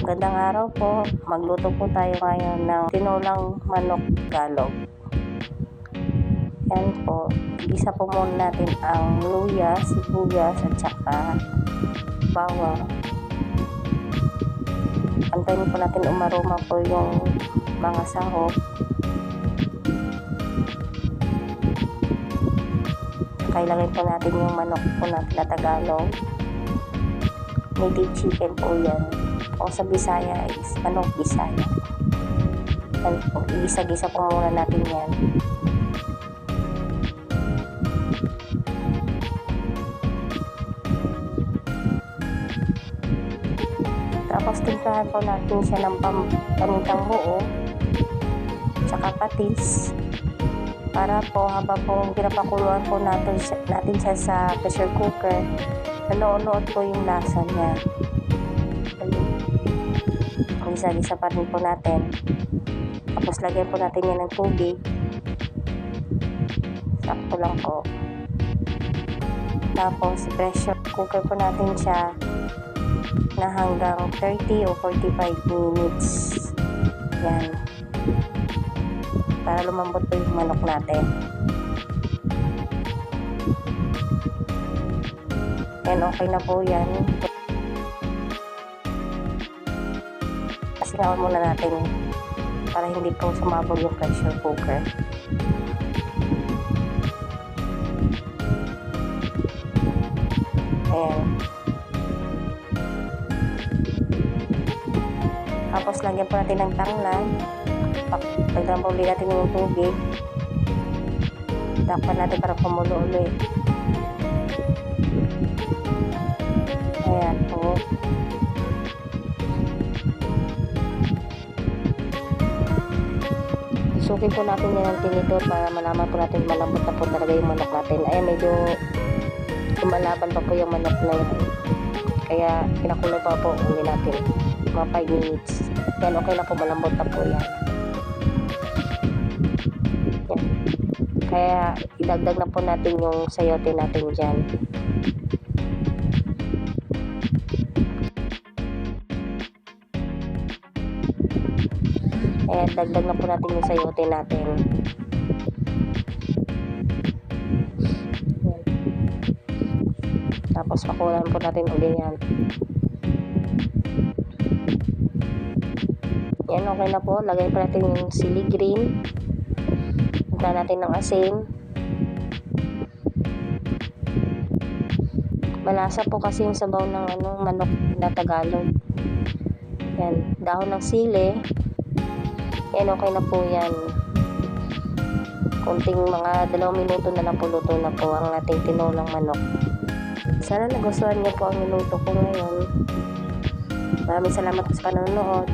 Magandang araw po. Magluto po tayo ngayon ng tinolang manok galog. Yan po. Igisa po muna natin ang luya, sibuyas at saka bawang. Antayin po natin umaroma po yung mga sahog. Kailagay po natin yung manok po natin na Tagalog. Native chicken po yan. O sa Bisaya is manok Bisaya. Yan po. Igisa-gisa po muna natin yan. Tapos timplahan po natin siya ng pamintang buo tsaka patis para po habang po pinapakuluan po natin siya sa pressure cooker, nanonood po yung lasa niya. Gisa-gisa pa rin po natin. Tapos lagyan po natin yan ng tubig. Sakto lang po. Tapos pressure cooker po natin siya na hanggang 30 o 45 minutes. Yan. Para lumambot po yung manok natin. Yan, okay na po yan. Singawan muna natin para hindi po sumabog yung pressure cooker. Ayan. Tapos lagyan po natin ng tanglan. Pagdaan po ulit natin yung tubig. Takpan natin para kumulo ulit. Ayan po. Susukin po natin yan ng tinidor para malaman po natin malambot na po talaga yung manok natin. Ay, medyo lumalaban pa po yung manok na yun. Kaya pinakulo pa po ulit natin mga 5 minutes. Yan, okay na po, malambot na po yan. Yan. Kaya idagdag na po natin yung sayote natin dyan. Ayan, dagdag na po natin yung sayote natin. Ayan. Tapos pakulan po natin ulit yan. Yan, okay na po. Lagay po natin yung sili green. Punta natin ng asin. Malasa po kasi yung sabaw ng manok na Tagalog. Yan, dahon ng sili. Yan, okay na po yan. Kunting mga 2 minuto na lang po luto na po ang ating tinolang manok. Sana nagustuhan niyo po ang niluto ko ngayon. Maraming salamat sa panonood.